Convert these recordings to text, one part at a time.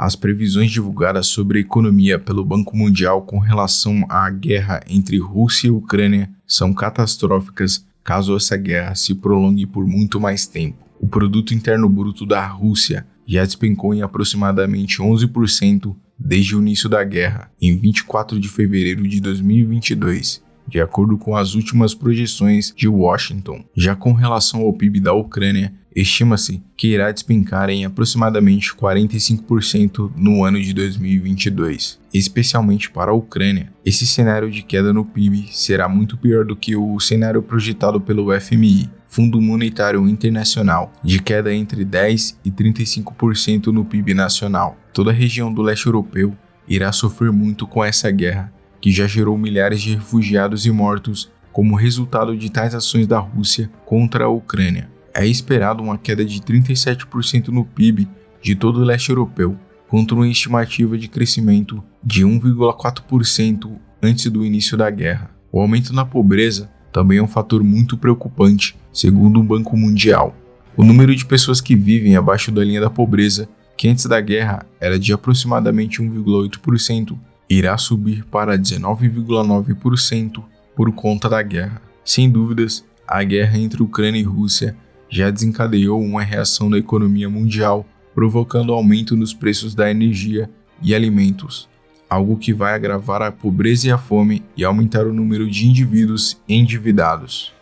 As previsões divulgadas sobre a economia pelo Banco Mundial com relação à guerra entre Rússia e Ucrânia são catastróficas caso essa guerra se prolongue por muito mais tempo. O produto interno bruto da Rússia já despencou em aproximadamente 11% desde o início da guerra, em 24 de fevereiro de 2022, de acordo com as últimas projeções de Washington. Já com relação ao PIB da Ucrânia, estima-se que irá despencar em aproximadamente 45% no ano de 2022. Especialmente para a Ucrânia, esse cenário de queda no PIB será muito pior do que o cenário projetado pelo FMI, Fundo Monetário Internacional, de queda entre 10% e 35% no PIB nacional. Toda a região do leste europeu irá sofrer muito com essa guerra, que já gerou milhares de refugiados e mortos como resultado de tais ações da Rússia contra a Ucrânia. É esperado uma queda de 37% no PIB de todo o leste europeu, contra uma estimativa de crescimento de 1,4% antes do início da guerra. O aumento na pobreza também é um fator muito preocupante, segundo o Banco Mundial. O número de pessoas que vivem abaixo da linha da pobreza, que antes da guerra era de aproximadamente 1,8%, irá subir para 19,9% por conta da guerra. Sem dúvidas, a guerra entre Ucrânia e Rússia já desencadeou uma reação da economia mundial, provocando aumento nos preços da energia e alimentos, algo que vai agravar a pobreza e a fome e aumentar o número de indivíduos endividados.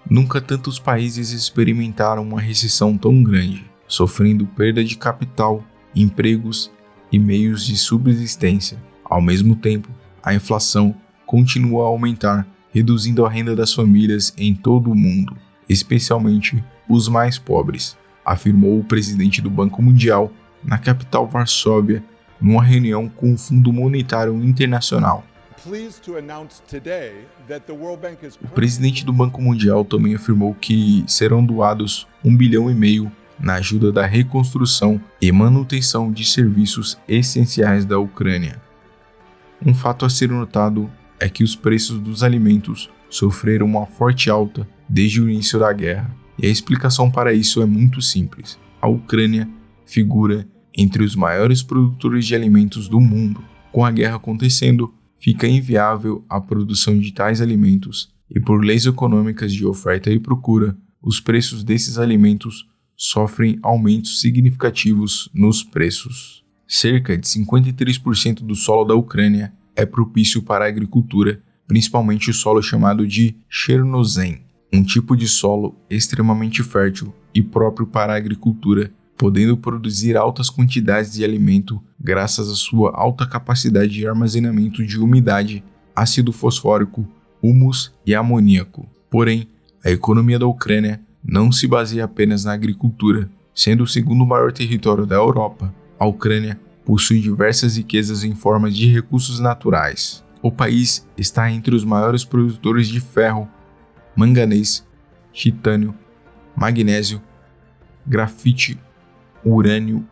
Nunca tantos países experimentaram uma recessão tão grande, sofrendo perda de capital, empregos e meios de subsistência. Ao mesmo tempo, a inflação continua a aumentar, reduzindo a renda das famílias em todo o mundo, especialmente os mais pobres, afirmou o presidente do Banco Mundial na capital Varsóvia, numa reunião com o Fundo Monetário Internacional. O presidente do Banco Mundial também afirmou que serão doados 1,5 bilhão na ajuda da reconstrução e manutenção de serviços essenciais da Ucrânia. Um fato a ser notado é que os preços dos alimentos sofreram uma forte alta desde o início da guerra, e a explicação para isso é muito simples. A Ucrânia figura entre os maiores produtores de alimentos do mundo. Com a guerra acontecendo, fica inviável a produção de tais alimentos, e por leis econômicas de oferta e procura, os preços desses alimentos sofrem aumentos significativos nos preços. Cerca de 53% do solo da Ucrânia é propício para a agricultura, principalmente o solo chamado de Chernozem, um tipo de solo extremamente fértil e próprio para a agricultura, podendo produzir altas quantidades de alimento graças à sua alta capacidade de armazenamento de umidade, ácido fosfórico, humus e amoníaco. Porém, a economia da Ucrânia não se baseia apenas na agricultura. Sendo o segundo maior território da Europa, a Ucrânia possui diversas riquezas em forma de recursos naturais. O país está entre os maiores produtores de ferro, manganês, titânio, magnésio, grafite, urânio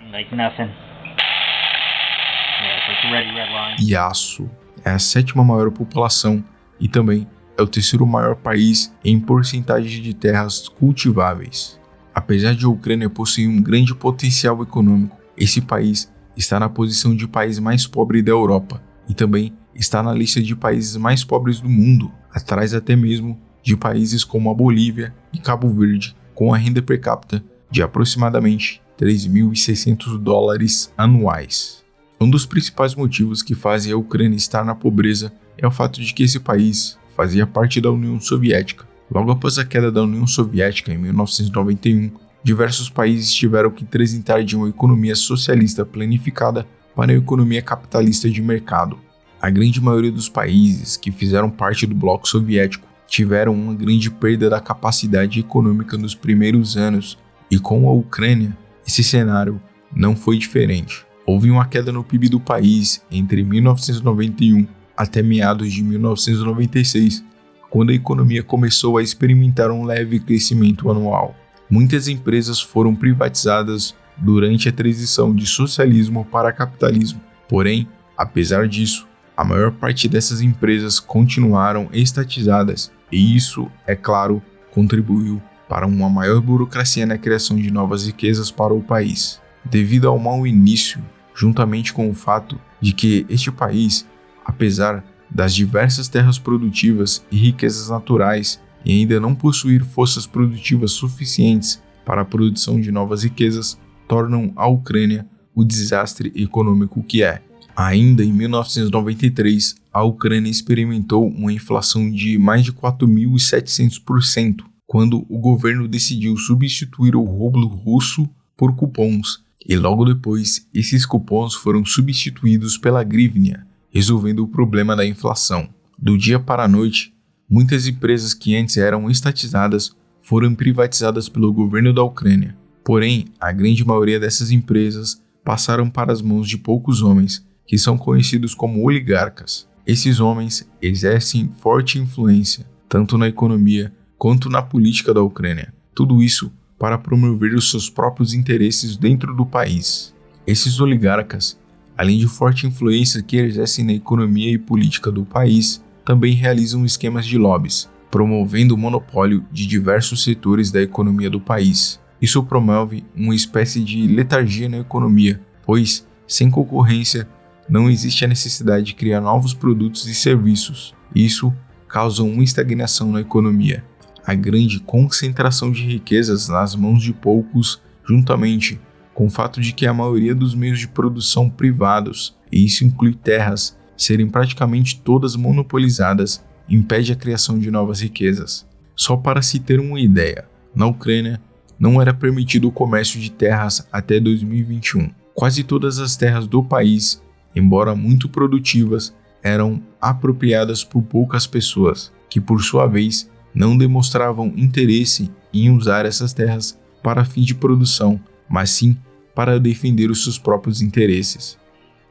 e aço. É a sétima maior população e também é o terceiro maior país em porcentagem de terras cultiváveis. Apesar de a Ucrânia possuir um grande potencial econômico, esse país está na posição de país mais pobre da Europa e também está na lista de países mais pobres do mundo, atrás até mesmo de países como a Bolívia e Cabo Verde, com a renda per capita de aproximadamente $3.600 anuais. Um dos principais motivos que fazem a Ucrânia estar na pobreza é o fato de que esse país fazia parte da União Soviética. Logo após a queda da União Soviética em 1991, diversos países tiveram que transitar de uma economia socialista planificada para uma economia capitalista de mercado. A grande maioria dos países que fizeram parte do bloco soviético tiveram uma grande perda da capacidade econômica nos primeiros anos, e com a Ucrânia, esse cenário não foi diferente. Houve uma queda no PIB do país entre 1991 até meados de 1996, quando a economia começou a experimentar um leve crescimento anual. Muitas empresas foram privatizadas durante a transição de socialismo para capitalismo. Porém, apesar disso, a maior parte dessas empresas continuaram estatizadas, e isso, é claro, contribuiu para uma maior burocracia na criação de novas riquezas para o país. devido ao mau início, juntamente com o fato de que este país, apesar das diversas terras produtivas e riquezas naturais, e ainda não possuir forças produtivas suficientes para a produção de novas riquezas, tornam a Ucrânia o desastre econômico que é. Ainda em 1993, a Ucrânia experimentou uma inflação de mais de 4.700%, quando o governo decidiu substituir o rublo russo por cupons, e logo depois esses cupons foram substituídos pela hryvnia, resolvendo o problema da inflação. Do dia para a noite, muitas empresas que antes eram estatizadas foram privatizadas pelo governo da Ucrânia. Porém, a grande maioria dessas empresas passaram para as mãos de poucos homens, que são conhecidos como oligarcas. Esses homens exercem forte influência, tanto na economia quanto na política da Ucrânia. Tudo isso para promover os seus próprios interesses dentro do país. Esses oligarcas, além de forte influência que exercem na economia e política do país, também realizam esquemas de lobbies, promovendo o monopólio de diversos setores da economia do país. Isso promove uma espécie de letargia na economia, pois, sem concorrência, não existe a necessidade de criar novos produtos e serviços. Isso causa uma estagnação na economia. A grande concentração de riquezas nas mãos de poucos, juntamente com o fato de que a maioria dos meios de produção privados, e isso inclui terras, serem praticamente todas monopolizadas, impede a criação de novas riquezas. Só para se ter uma ideia, na Ucrânia não era permitido o comércio de terras até 2021. Quase todas as terras do país, embora muito produtivas, eram apropriadas por poucas pessoas, que por sua vez não demonstravam interesse em usar essas terras para fins de produção, mas sim para defender os seus próprios interesses.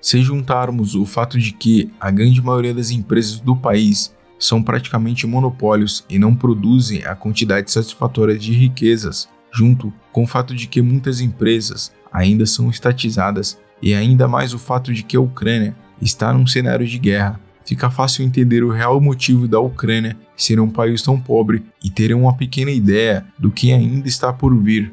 Se juntarmos o fato de que a grande maioria das empresas do país são praticamente monopólios e não produzem a quantidade satisfatória de riquezas, junto com o fato de que muitas empresas ainda são estatizadas e ainda mais o fato de que a Ucrânia está num cenário de guerra, fica fácil entender o real motivo da Ucrânia ser um país tão pobre e ter uma pequena ideia do que ainda está por vir.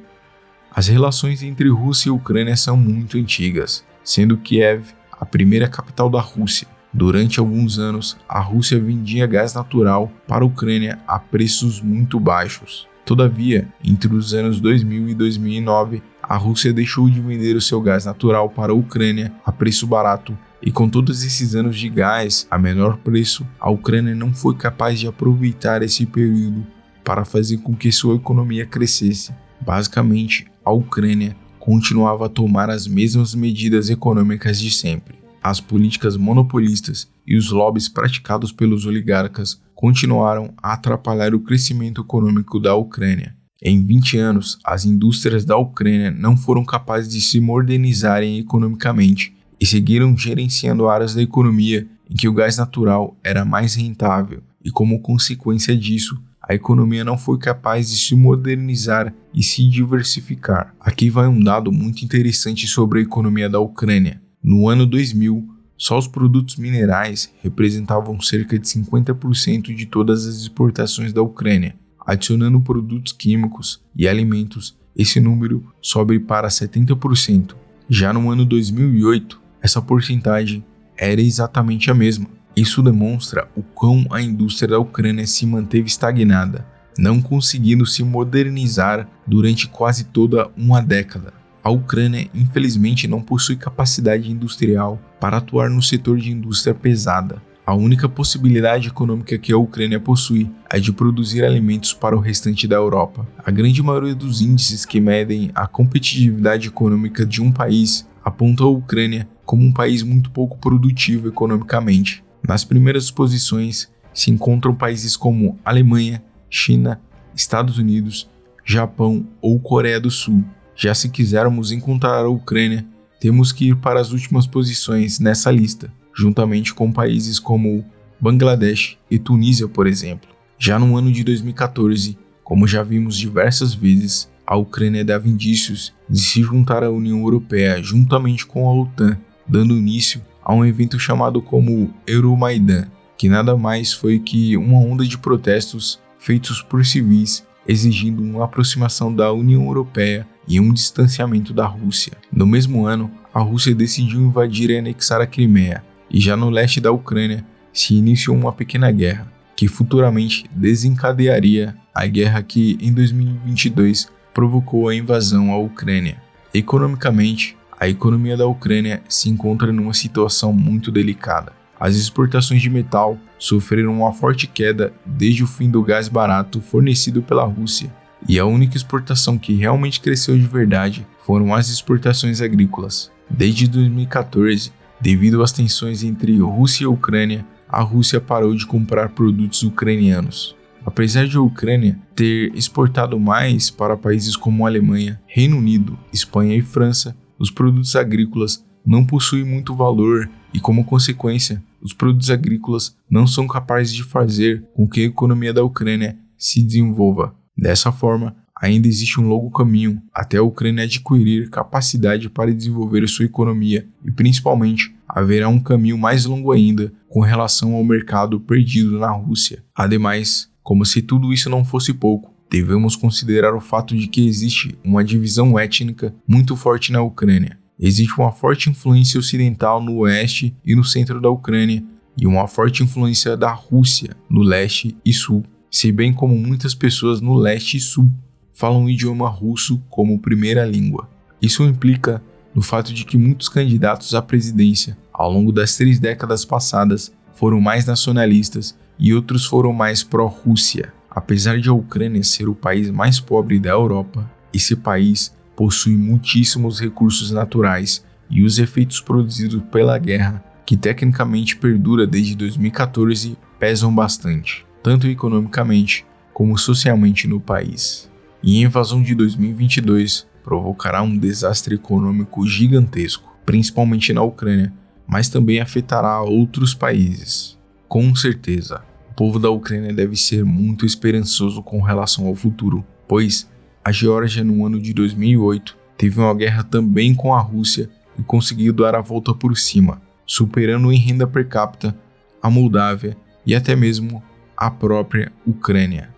As relações entre Rússia e Ucrânia são muito antigas, sendo Kiev a primeira capital da Rússia. Durante alguns anos, a Rússia vendia gás natural para a Ucrânia a preços muito baixos. Todavia, entre os anos 2000 e 2009, a Rússia deixou de vender o seu gás natural para a Ucrânia a preço barato, e com todos esses anos de gás a menor preço, a Ucrânia não foi capaz de aproveitar esse período para fazer com que sua economia crescesse. Basicamente, a Ucrânia continuava a tomar as mesmas medidas econômicas de sempre. As políticas monopolistas e os lobbies praticados pelos oligarcas continuaram a atrapalhar o crescimento econômico da Ucrânia. Em 20 anos, as indústrias da Ucrânia não foram capazes de se modernizarem economicamente e seguiram gerenciando áreas da economia em que o gás natural era mais rentável, e como consequência disso, a economia não foi capaz de se modernizar e se diversificar. Aqui vai um dado muito interessante sobre a economia da Ucrânia. No ano 2000, só os produtos minerais representavam cerca de 50% de todas as exportações da Ucrânia. Adicionando produtos químicos e alimentos, esse número sobe para 70%. Já no ano 2008, essa porcentagem era exatamente a mesma. Isso demonstra o quão a indústria da Ucrânia se manteve estagnada, não conseguindo se modernizar durante quase toda uma década. A Ucrânia, infelizmente, não possui capacidade industrial para atuar no setor de indústria pesada. A única possibilidade econômica que a Ucrânia possui é de produzir alimentos para o restante da Europa. A grande maioria dos índices que medem a competitividade econômica de um país apontam a Ucrânia como um país muito pouco produtivo economicamente. Nas primeiras posições se encontram países como Alemanha, China, Estados Unidos, Japão ou Coreia do Sul. Já se quisermos encontrar a Ucrânia, temos que ir para as últimas posições nessa lista, juntamente com países como Bangladesh e Tunísia, por exemplo. Já no ano de 2014, como já vimos diversas vezes, a Ucrânia dava indícios de se juntar à União Europeia juntamente com a OTAN, dando início a um evento chamado como Euromaidan, que nada mais foi que uma onda de protestos feitos por civis exigindo uma aproximação da União Europeia e um distanciamento da Rússia. No mesmo ano, a Rússia decidiu invadir e anexar a Crimeia, e já no leste da Ucrânia se iniciou uma pequena guerra, que futuramente desencadearia a guerra que, em 2022, provocou a invasão à Ucrânia. Economicamente, a economia da Ucrânia se encontra numa situação muito delicada. As exportações de metal sofreram uma forte queda desde o fim do gás barato fornecido pela Rússia, e a única exportação que realmente cresceu de verdade foram as exportações agrícolas. Desde 2014, devido às tensões entre Rússia e Ucrânia, a Rússia parou de comprar produtos ucranianos. Apesar de a Ucrânia ter exportado mais para países como Alemanha, Reino Unido, Espanha e França, os produtos agrícolas não possuem muito valor e, como consequência, os produtos agrícolas não são capazes de fazer com que a economia da Ucrânia se desenvolva. Dessa forma, ainda existe um longo caminho até a Ucrânia adquirir capacidade para desenvolver sua economia e, principalmente, haverá um caminho mais longo ainda com relação ao mercado perdido na Rússia. Ademais, como se tudo isso não fosse pouco, devemos considerar o fato de que existe uma divisão étnica muito forte na Ucrânia. Existe uma forte influência ocidental no oeste e no centro da Ucrânia e uma forte influência da Rússia no leste e sul, se bem como muitas pessoas no leste e sul falam o idioma russo como primeira língua. Isso implica no fato de que muitos candidatos à presidência ao longo das 3 décadas passadas foram mais nacionalistas e outros foram mais pró-Rússia. Apesar de a Ucrânia ser o país mais pobre da Europa, esse país possui muitíssimos recursos naturais e os efeitos produzidos pela guerra, que tecnicamente perdura desde 2014, pesam bastante, tanto economicamente como socialmente no país. E a invasão de 2022 provocará um desastre econômico gigantesco, principalmente na Ucrânia, mas também afetará outros países. Com certeza, o povo da Ucrânia deve ser muito esperançoso com relação ao futuro, pois a Geórgia, no ano de 2008, teve uma guerra também com a Rússia e conseguiu dar a volta por cima, superando em renda per capita a Moldávia e até mesmo a própria Ucrânia.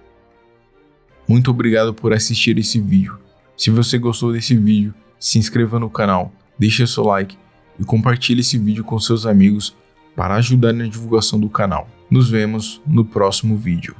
Muito obrigado por assistir esse vídeo. Se você gostou desse vídeo, se inscreva no canal, deixe seu like e compartilhe esse vídeo com seus amigos para ajudar na divulgação do canal. Nos vemos no próximo vídeo.